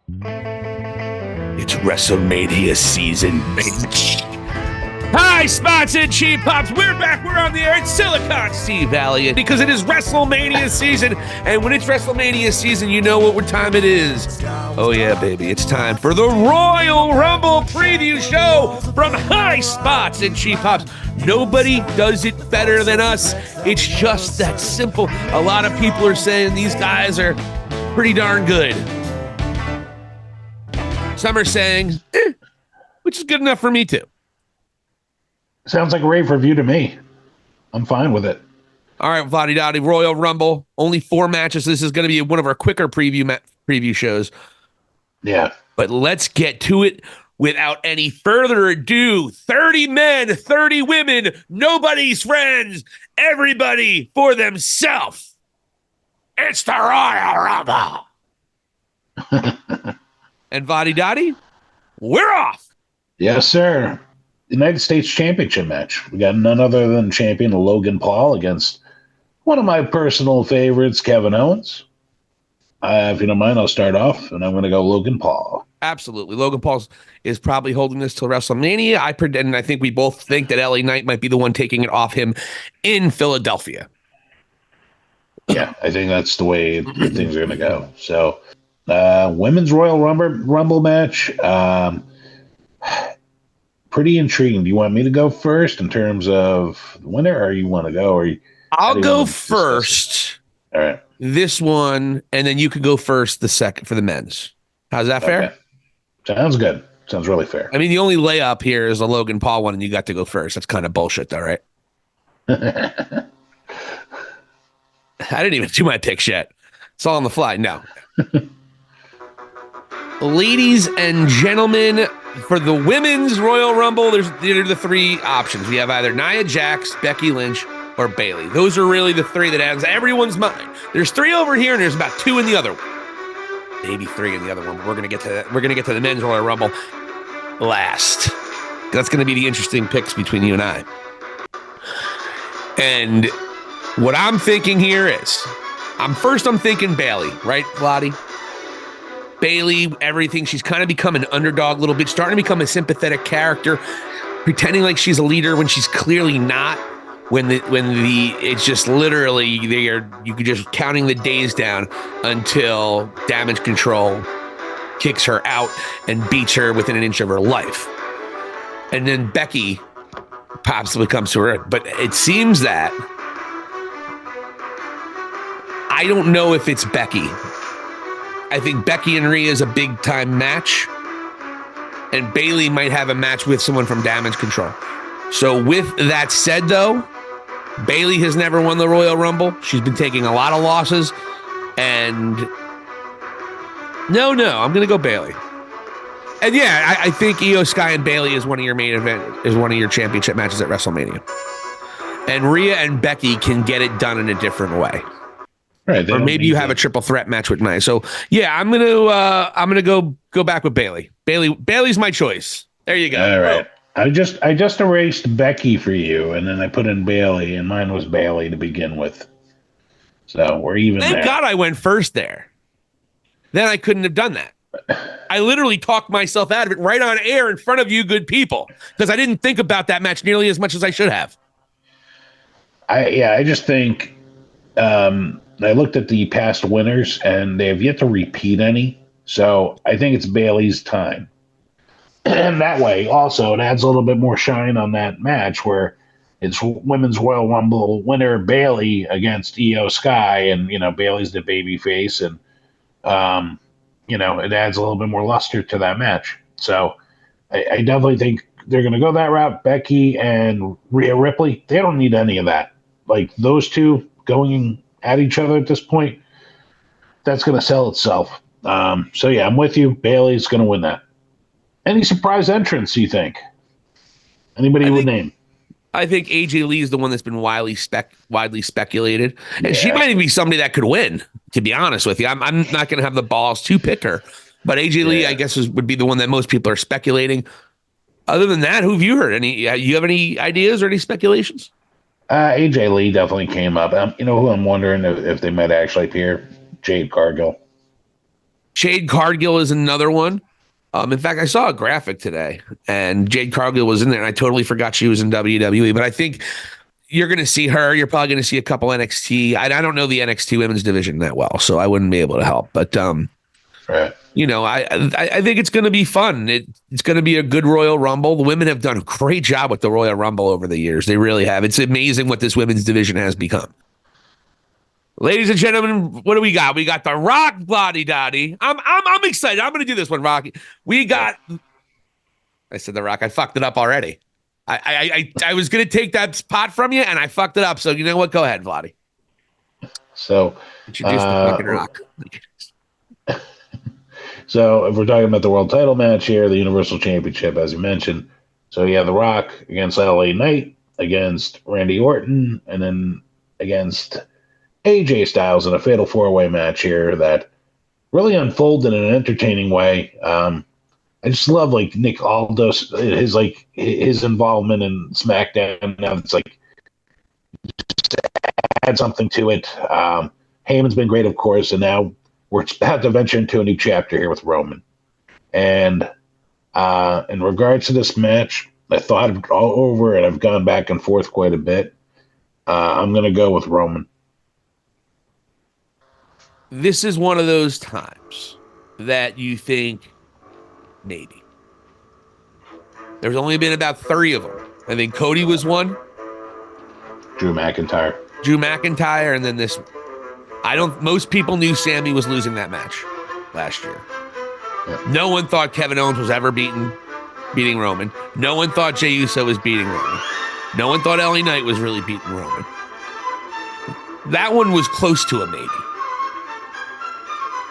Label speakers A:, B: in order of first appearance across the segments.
A: It's WrestleMania season, bitch. Hi, spots and cheap pops. We're back. We're on the air. It's Silicon Steve Valley because it is WrestleMania season. And when it's WrestleMania season, you know what time it is. Oh, yeah, baby. It's time for the Royal Rumble preview show from High Spots and Cheap Pops. Nobody does it better than us. It's just that simple. A lot of people are saying these guys are pretty darn good. Some are saying, which is good enough for me too.
B: Sounds like a rave review to me. I'm fine with it.
A: All right, Vladdy Dotty, Royal Rumble. Only 4 matches. This is going to be one of our quicker preview shows.
B: Yeah.
A: But let's get to it without any further ado. 30 men, 30 women, nobody's friends, everybody for themselves. It's the Royal Rumble. And Vladdy Dotty, we're off.
B: Yes, sir. United States Championship match. We got none other than champion Logan Paul against one of my personal favorites, Kevin Owens. If you don't mind, I'll start off, and I'm going to go Logan Paul.
A: Absolutely. Logan Paul is probably holding this till WrestleMania. I think we both think that LA Knight might be the one taking it off him in Philadelphia.
B: Yeah, I think that's the way things are going to go. So, women's Royal Rumble match. Pretty intriguing. Do you want me to go first in terms of the winner, or you want to go?
A: I'll go first.
B: All right.
A: This one, and then you could go first the second for the men's. How's that fair?
B: Sounds good. Sounds really fair.
A: I mean, the only layup here is the Logan Paul one, and you got to go first. That's kind of bullshit, though, right? I didn't even do my picks yet. It's all on the fly. No. Ladies and gentlemen, for the women's Royal Rumble, there are the 3 options. We have either Nia Jax, Becky Lynch, or Bayley. Those are really the 3 that ends everyone's mind. There's 3 over here, and there's about 2 in the other one. Maybe 3 in the other one. But we're gonna get to that. We're gonna get to the men's Royal Rumble last. That's gonna be the interesting picks between you and I. And what I'm thinking here is, I'm thinking Bayley, right, Vladdy? Bayley, everything. She's kind of become an underdog a little bit, starting to become a sympathetic character, pretending like she's a leader when she's clearly not. It's just literally you could just counting the days down until Damage Control kicks her out and beats her within an inch of her life. And then Becky possibly comes to her. But it seems that I don't know if it's Becky. I think Becky and Rhea is a big time match, and Bayley might have a match with someone from Damage Control. So with that said, though, Bayley has never won the Royal Rumble. She's been taking a lot of losses, and no, I'm going to go Bayley. And yeah, I think Io Sky and Bayley is one of your championship matches at WrestleMania. And Rhea and Becky can get it done in a different way.
B: Right,
A: or maybe you have a triple threat match with Nia. So yeah, I'm gonna go back with Bayley. Bayley's my choice. There you go.
B: All right. I just erased Becky for you, and then I put in Bayley, and mine was Bayley to begin with. So we're even.
A: Thank God I went first there. Then I couldn't have done that. I literally talked myself out of it right on air in front of you good people, because I didn't think about that match nearly as much as I should have.
B: I just think I looked at the past winners, and they have yet to repeat any. So I think it's Bayley's time. And that way, also, it adds a little bit more shine on that match where it's Women's Royal Rumble winner Bayley against Io Sky, and, Bayley's the baby face, and, it adds a little bit more luster to that match. So I definitely think they're going to go that route. Becky and Rhea Ripley, they don't need any of that. Like, those two going at each other at this point, that's going to sell itself. So yeah, I'm with you. Bayley's going to win that. Any surprise entrants, you think? Anybody you would name?
A: I think AJ Lee is the one that's been widely speculated. And she might even be somebody that could win, to be honest with you. I'm not going to have the balls to pick her. But AJ Lee, I guess, would be the one that most people are speculating. Other than that, who have you heard? You have any ideas or any speculations?
B: AJ Lee definitely came up. You know who I'm wondering if they might actually appear? Jade Cargill.
A: Jade Cargill is another one. In fact, I saw a graphic today, and Jade Cargill was in there, and I totally forgot she was in WWE. But I think you're going to see her. You're probably going to see a couple NXT. I don't know the NXT women's division that well, so I wouldn't be able to help. But
B: Right.
A: you know, I think it's going to be fun. It's going to be a good Royal Rumble. The women have done a great job with the Royal Rumble over the years. They really have. It's amazing what this women's division has become. Ladies and gentlemen, what do we got? We got The Rock, Bloody Dotty. I'm excited. I'm going to do this one, Rocky. We got. I said The Rock. I fucked it up already. I was going to take that spot from you, and I fucked it up. So you know what? Go ahead, Vladdy.
B: So
A: introduce the fucking Rock.
B: So if we're talking about the world title match here, the Universal Championship, as you mentioned, so you have The Rock against LA Knight, against Randy Orton, and then against AJ Styles in a fatal four-way match here that really unfolded in an entertaining way. I just love like Nick Aldis, his involvement in SmackDown. Now it's like just add something to it. Heyman's been great, of course, and now we're about to venture into a new chapter here with Roman. And in regards to this match, I thought it all over, and I've gone back and forth quite a bit. I'm going to go with Roman.
A: This is one of those times that you think maybe. There's only been about 3 of them. I think Cody was one.
B: Drew McIntyre,
A: and then this. Most people knew Sammy was losing that match last year.
B: Yeah.
A: No one thought Kevin Owens was ever beating Roman. No one thought Jey Uso was beating Roman. No one thought LA Knight was really beating Roman. That one was close to a maybe.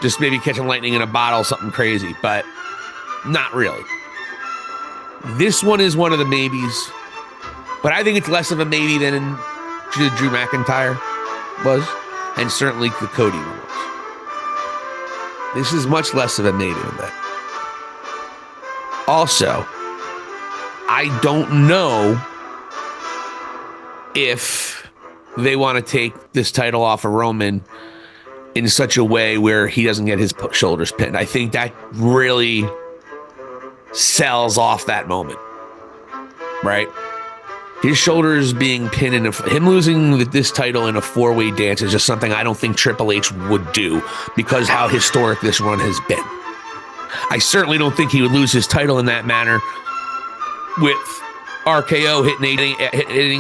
A: Just maybe catching lightning in a bottle, something crazy, but not really. This one is one of the maybes, but I think it's less of a maybe than Drew McIntyre was, and certainly the Cody one was. This is much less of a maybe than that. Also, I don't know if they want to take this title off of Roman in such a way where he doesn't get his shoulders pinned. I think that really sells off that moment, right? His shoulders being pinned in him losing this title in a 4-way dance is just something I don't think Triple H would do because how historic this run has been. I certainly don't think he would lose his title in that manner with RKO hitting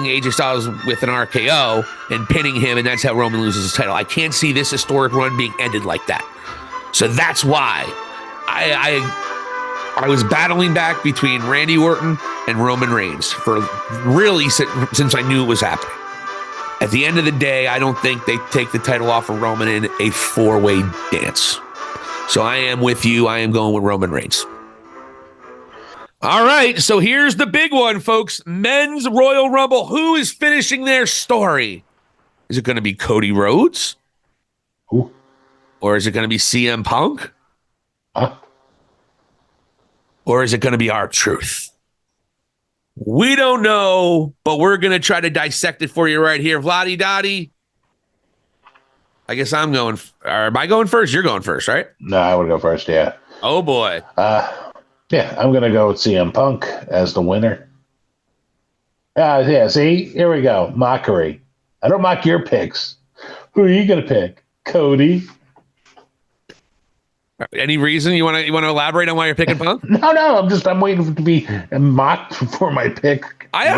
A: AJ Styles with an RKO and pinning him, and that's how Roman loses his title. I can't see this historic run being ended like that. So that's why I was battling back between Randy Orton and Roman Reigns for really since I knew it was happening. At the end of the day, I don't think they take the title off of Roman in a 4-way dance. So I am with you. I am going with Roman Reigns. All right, so here's the big one, folks. Men's Royal Rumble. Who is finishing their story? Is it going to be Cody Rhodes?
B: Who?
A: Or is it going to be CM Punk?
B: Huh?
A: Or is it going to be R-Truth? We don't know, but we're going to try to dissect it for you right here. Vladdy Dotty. I guess I'm going. Or am I going first? You're going first, right?
B: No, I would go first, yeah.
A: Oh, boy.
B: Yeah, I'm going to go with CM Punk as the winner. Yeah, see? Here we go. Mockery. I don't mock your picks. Who are you going to pick? Cody?
A: Any reason you want to elaborate on why you're picking Punk?
B: No. I'm waiting to be mocked for my pick.
A: I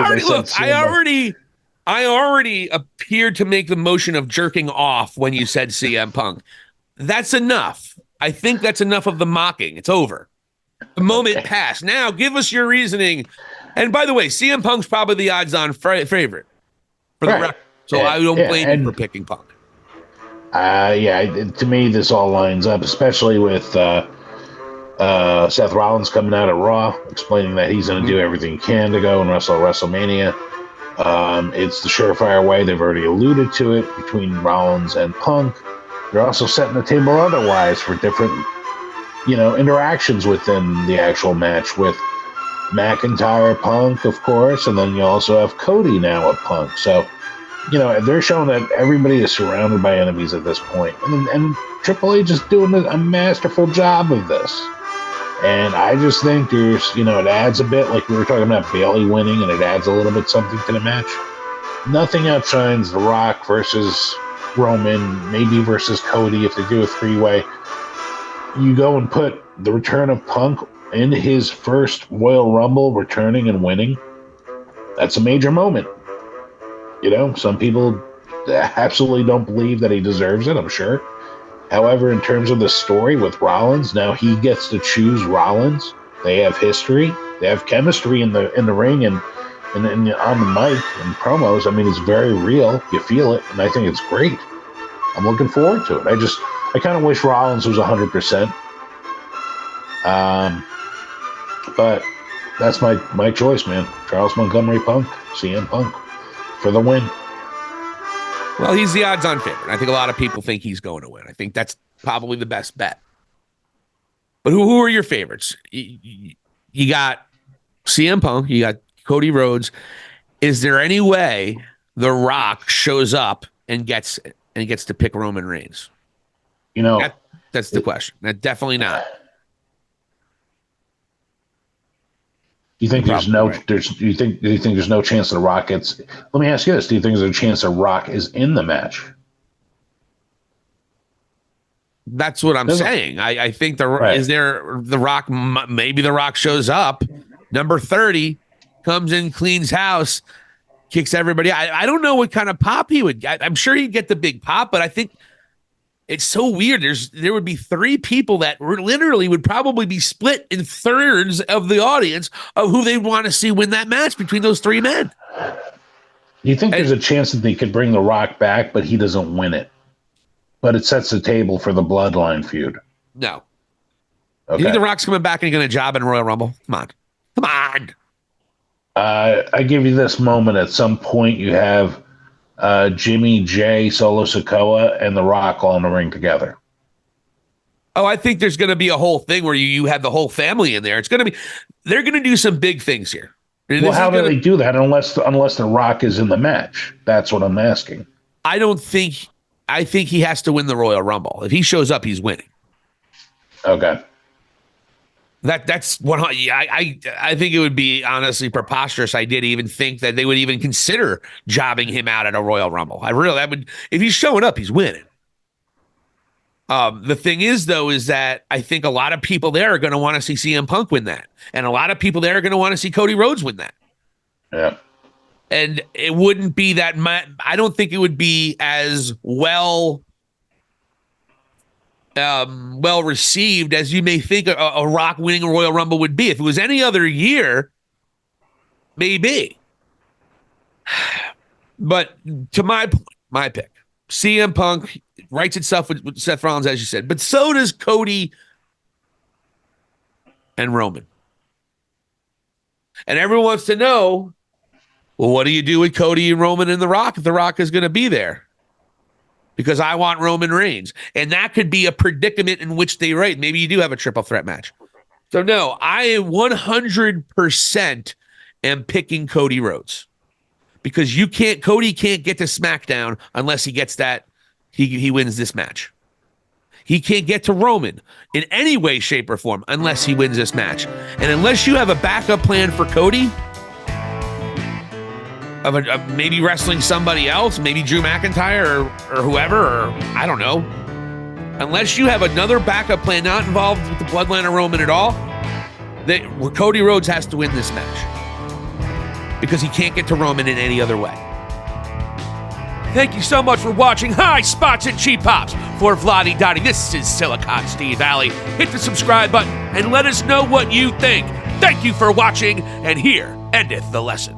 A: already appeared to make the motion of jerking off when you said CM Punk. That's enough. I think that's enough of the mocking. It's over. The moment passed. Now give us your reasoning. And by the way, CM Punk's probably the odds-on favorite for the record. So I don't blame you for picking Punk.
B: To me, this all lines up, especially with Seth Rollins coming out of Raw, explaining that he's going to do everything he can to go and wrestle WrestleMania. It's the surefire way. They've already alluded to it between Rollins and Punk. They're also setting the table otherwise for different, interactions within the actual match with McIntyre, Punk, of course, and then you also have Cody now with Punk. So they're showing that everybody is surrounded by enemies at this point, and Triple H is doing a masterful job of this. And I just think there's, it adds a bit, like we were talking about Bayley winning, and it adds a little bit something to the match. Nothing outshines The Rock versus Roman, maybe versus Cody if they do a three-way. You go and put the return of Punk in his first Royal Rumble, returning and winning. That's a major moment. Some people absolutely don't believe that he deserves it, I'm sure. However, in terms of the story with Rollins, now he gets to choose Rollins. They have history. They have chemistry in the ring and on the mic and promos. I mean, it's very real. You feel it, and I think it's great. I'm looking forward to it. I kind of wish Rollins was 100%. But that's my choice, man. Charles Montgomery Punk, CM Punk, for the win.
A: Well, he's the odds-on favorite. I think a lot of people think he's going to win. I think that's probably the best bet. But who are your favorites? You got CM Punk. You got Cody Rhodes. Is there any way The Rock shows up and gets to pick Roman Reigns? That's the question. Definitely not.
B: Do you think do you think there's no chance The Rock gets? Let me ask you this: do you think there's a chance The Rock is in the match?
A: That's what I'm saying. I think is there The Rock? Maybe The Rock shows up, number 30, comes in, cleans house, kicks everybody. I don't know what kind of pop he would get. I'm sure he'd get the big pop, but I think it's so weird. There would be 3 people that literally would probably be split in thirds of the audience of who they want to see win that match between those 3 men.
B: You think there's a chance that they could bring The Rock back, but he doesn't win it? But it sets the table for the Bloodline feud.
A: No.
B: Okay.
A: You think The Rock's coming back and he's going to job in Royal Rumble? Come on.
B: I give you this moment. At some point, you have Jimmy, Jay, Solo Sikoa, and The Rock all in the ring together.
A: Oh, I think there's going to be a whole thing where you have the whole family in there. They're going to do some big things here.
B: Well, how do they do that unless The Rock is in the match? That's what I'm asking. I
A: think he has to win the Royal Rumble. If he shows up, he's winning.
B: Okay.
A: That's one. I think it would be honestly preposterous. I did even think that they would even consider jobbing him out at a Royal Rumble. If he's showing up, he's winning. The thing is, though, is that I think a lot of people there are going to want to see CM Punk win that, and a lot of people there are going to want to see Cody Rhodes win that.
B: Yeah.
A: And it wouldn't be that. I don't think it would be as well received as you may think a Rock winning a Royal Rumble would be. If it was any other year, maybe. But to my pick, CM Punk writes itself with Seth Rollins, as you said, but so does Cody and Roman. And everyone wants to know, well, what do you do with Cody and Roman and The Rock if The Rock is going to be there? Because I want Roman Reigns. And that could be a predicament in which they write. Maybe you do have a triple threat match. So no, I 100% am picking Cody Rhodes. Because Cody can't get to SmackDown unless he gets that, he wins this match. He can't get to Roman in any way, shape, or form unless he wins this match. And unless you have a backup plan for Cody, of maybe wrestling somebody else, maybe Drew McIntyre or whoever, or I don't know. Unless you have another backup plan not involved with the bloodline of Roman at all, Cody Rhodes has to win this match because he can't get to Roman in any other way. Thank you so much for watching High Spots and Cheap Pops. For Vladi Dottie, this is Silicon Steve Alley. Hit the subscribe button and let us know what you think. Thank you for watching, and here endeth the lesson.